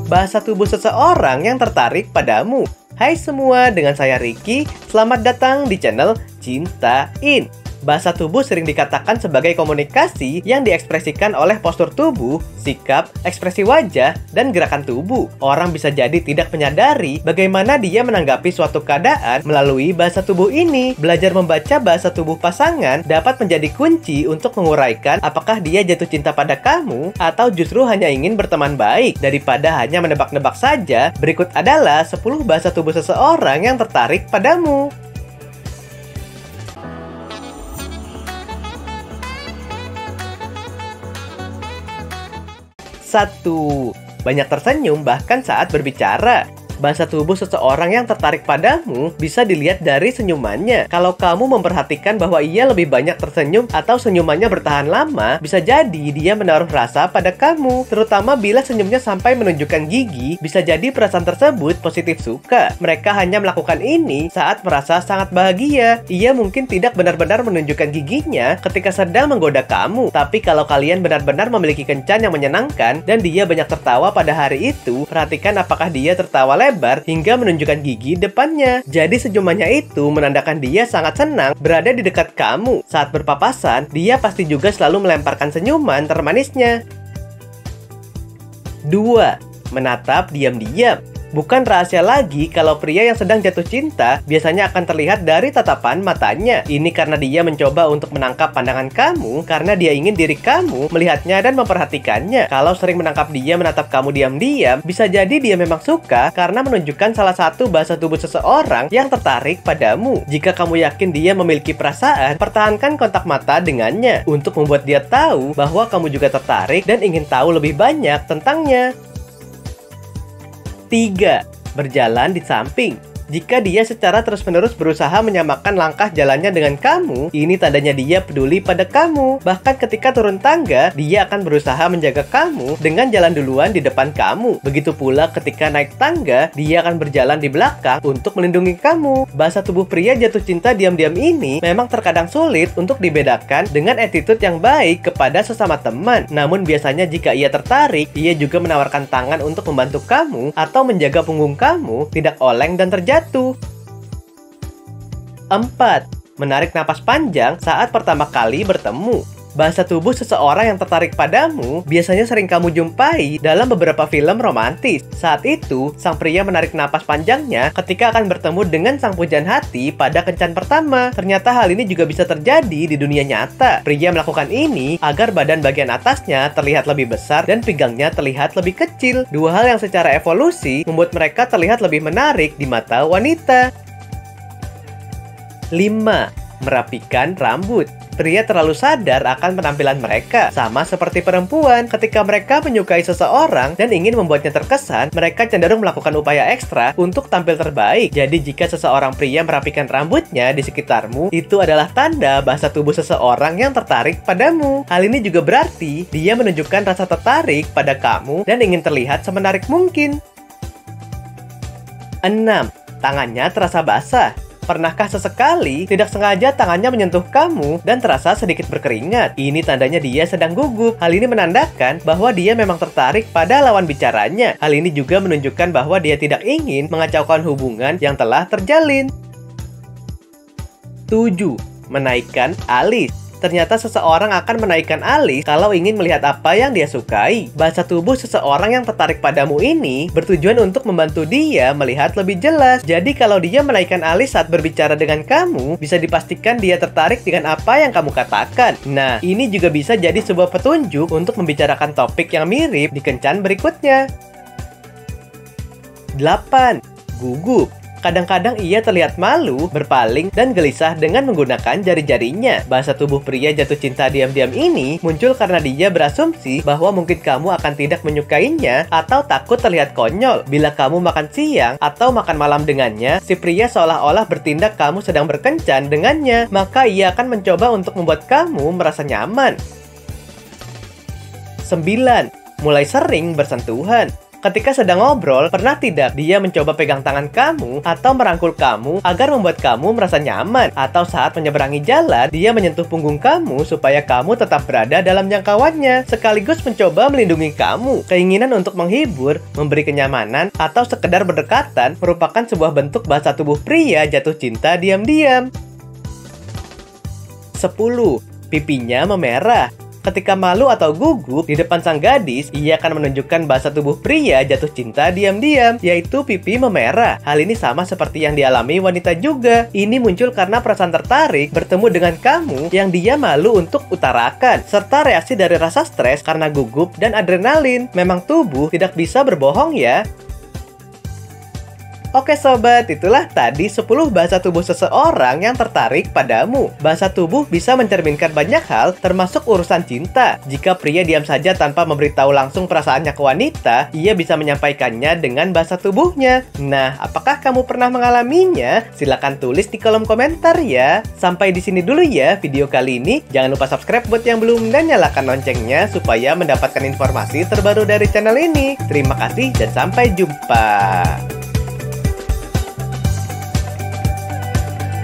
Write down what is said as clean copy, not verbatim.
bahasa tubuh seseorang yang tertarik padamu. Hai semua, dengan saya Ricky. Selamat datang di channel Cintain. Bahasa tubuh sering dikatakan sebagai komunikasi yang diekspresikan oleh postur tubuh, sikap, ekspresi wajah, dan gerakan tubuh. Orang bisa jadi tidak menyadari bagaimana dia menanggapi suatu keadaan melalui bahasa tubuh ini. Belajar membaca bahasa tubuh pasangan dapat menjadi kunci untuk menguraikan apakah dia jatuh cinta pada kamu atau justru hanya ingin berteman baik. Daripada hanya menebak-nebak saja, berikut adalah 10 bahasa tubuh seseorang yang tertarik padamu. 1. Banyak tersenyum bahkan saat berbicara. Bahasa tubuh seseorang yang tertarik padamu bisa dilihat dari senyumannya. Kalau kamu memperhatikan bahwa ia lebih banyak tersenyum atau senyumannya bertahan lama, bisa jadi dia menaruh rasa pada kamu. Terutama bila senyumnya sampai menunjukkan gigi, bisa jadi perasaan tersebut positif suka. Mereka hanya melakukan ini saat merasa sangat bahagia. Ia mungkin tidak benar-benar menunjukkan giginya ketika sedang menggoda kamu. Tapi kalau kalian benar-benar memiliki kencan yang menyenangkan dan dia banyak tertawa pada hari itu, perhatikan apakah dia tertawa lebar hingga menunjukkan gigi depannya. Jadi senyumannya itu menandakan dia sangat senang berada di dekat kamu. Saat berpapasan, dia pasti juga selalu melemparkan senyuman termanisnya. 2. Menatap diam-diam. Bukan rahasia lagi kalau pria yang sedang jatuh cinta biasanya akan terlihat dari tatapan matanya. Ini karena dia mencoba untuk menangkap pandangan kamu karena dia ingin diri kamu melihatnya dan memperhatikannya. Kalau sering menangkap dia menatap kamu diam-diam, bisa jadi dia memang suka karena menunjukkan salah satu bahasa tubuh seseorang yang tertarik padamu. Jika kamu yakin dia memiliki perasaan, pertahankan kontak mata dengannya untuk membuat dia tahu bahwa kamu juga tertarik dan ingin tahu lebih banyak tentangnya. 3. Berjalan di samping. Jika dia secara terus-menerus berusaha menyamakan langkah jalannya dengan kamu, ini tandanya dia peduli pada kamu. Bahkan ketika turun tangga, dia akan berusaha menjaga kamu dengan jalan duluan di depan kamu. Begitu pula ketika naik tangga, dia akan berjalan di belakang untuk melindungi kamu. Bahasa tubuh pria jatuh cinta diam-diam ini memang terkadang sulit untuk dibedakan dengan attitude yang baik kepada sesama teman. Namun biasanya jika ia tertarik, ia juga menawarkan tangan untuk membantu kamu atau menjaga punggung kamu tidak oleng dan terjatuh. 4. Menarik napas panjang saat pertama kali bertemu. Bahasa tubuh seseorang yang tertarik padamu biasanya sering kamu jumpai dalam beberapa film romantis. Saat itu, sang pria menarik napas panjangnya ketika akan bertemu dengan sang pujaan hati pada kencan pertama. Ternyata hal ini juga bisa terjadi di dunia nyata. Pria melakukan ini agar badan bagian atasnya terlihat lebih besar dan pinggangnya terlihat lebih kecil. Dua hal yang secara evolusi membuat mereka terlihat lebih menarik di mata wanita. 5. Merapikan rambut. Pria terlalu sadar akan penampilan mereka. Sama seperti perempuan, ketika mereka menyukai seseorang dan ingin membuatnya terkesan, mereka cenderung melakukan upaya ekstra untuk tampil terbaik. Jadi jika seseorang pria merapikan rambutnya di sekitarmu, itu adalah tanda bahasa tubuh seseorang yang tertarik padamu. Hal ini juga berarti dia menunjukkan rasa tertarik pada kamu dan ingin terlihat semenarik mungkin. 6. Tangannya terasa basah. Pernahkah sesekali tidak sengaja tangannya menyentuh kamu dan terasa sedikit berkeringat? Ini tandanya dia sedang gugup. Hal ini menandakan bahwa dia memang tertarik pada lawan bicaranya. Hal ini juga menunjukkan bahwa dia tidak ingin mengacaukan hubungan yang telah terjalin. 7. Menaikkan alis. Ternyata seseorang akan menaikkan alis kalau ingin melihat apa yang dia sukai. Bahasa tubuh seseorang yang tertarik padamu ini bertujuan untuk membantu dia melihat lebih jelas. Jadi kalau dia menaikkan alis saat berbicara dengan kamu, bisa dipastikan dia tertarik dengan apa yang kamu katakan. Nah, ini juga bisa jadi sebuah petunjuk untuk membicarakan topik yang mirip di kencan berikutnya. 8. Gugup. Kadang-kadang ia terlihat malu, berpaling, dan gelisah dengan menggunakan jari-jarinya. Bahasa tubuh pria jatuh cinta diam-diam ini muncul karena dia berasumsi bahwa mungkin kamu akan tidak menyukainya atau takut terlihat konyol. Bila kamu makan siang atau makan malam dengannya, si pria seolah-olah bertindak kamu sedang berkencan dengannya, maka ia akan mencoba untuk membuat kamu merasa nyaman. 9. Mulai sering bersentuhan. Ketika sedang ngobrol, pernah tidak dia mencoba pegang tangan kamu atau merangkul kamu agar membuat kamu merasa nyaman? Atau saat menyeberangi jalan, dia menyentuh punggung kamu supaya kamu tetap berada dalam jangkauannya, sekaligus mencoba melindungi kamu. Keinginan untuk menghibur, memberi kenyamanan, atau sekedar berdekatan merupakan sebuah bentuk bahasa tubuh pria jatuh cinta diam-diam. 10. Pipinya memerah. Ketika malu atau gugup di depan sang gadis, ia akan menunjukkan bahasa tubuh pria jatuh cinta diam-diam, yaitu pipi memerah. Hal ini sama seperti yang dialami wanita juga. Ini muncul karena perasaan tertarik bertemu dengan kamu yang dia malu untuk utarakan, serta reaksi dari rasa stres karena gugup dan adrenalin. Memang tubuh tidak bisa berbohong ya. Oke sobat, itulah tadi 10 bahasa tubuh seseorang yang tertarik padamu. Bahasa tubuh bisa mencerminkan banyak hal, termasuk urusan cinta. Jika pria diam saja tanpa memberitahu langsung perasaannya ke wanita, ia bisa menyampaikannya dengan bahasa tubuhnya. Nah, apakah kamu pernah mengalaminya? Silahkan tulis di kolom komentar ya. Sampai di sini dulu ya video kali ini. Jangan lupa subscribe buat yang belum dan nyalakan loncengnya supaya mendapatkan informasi terbaru dari channel ini. Terima kasih dan sampai jumpa.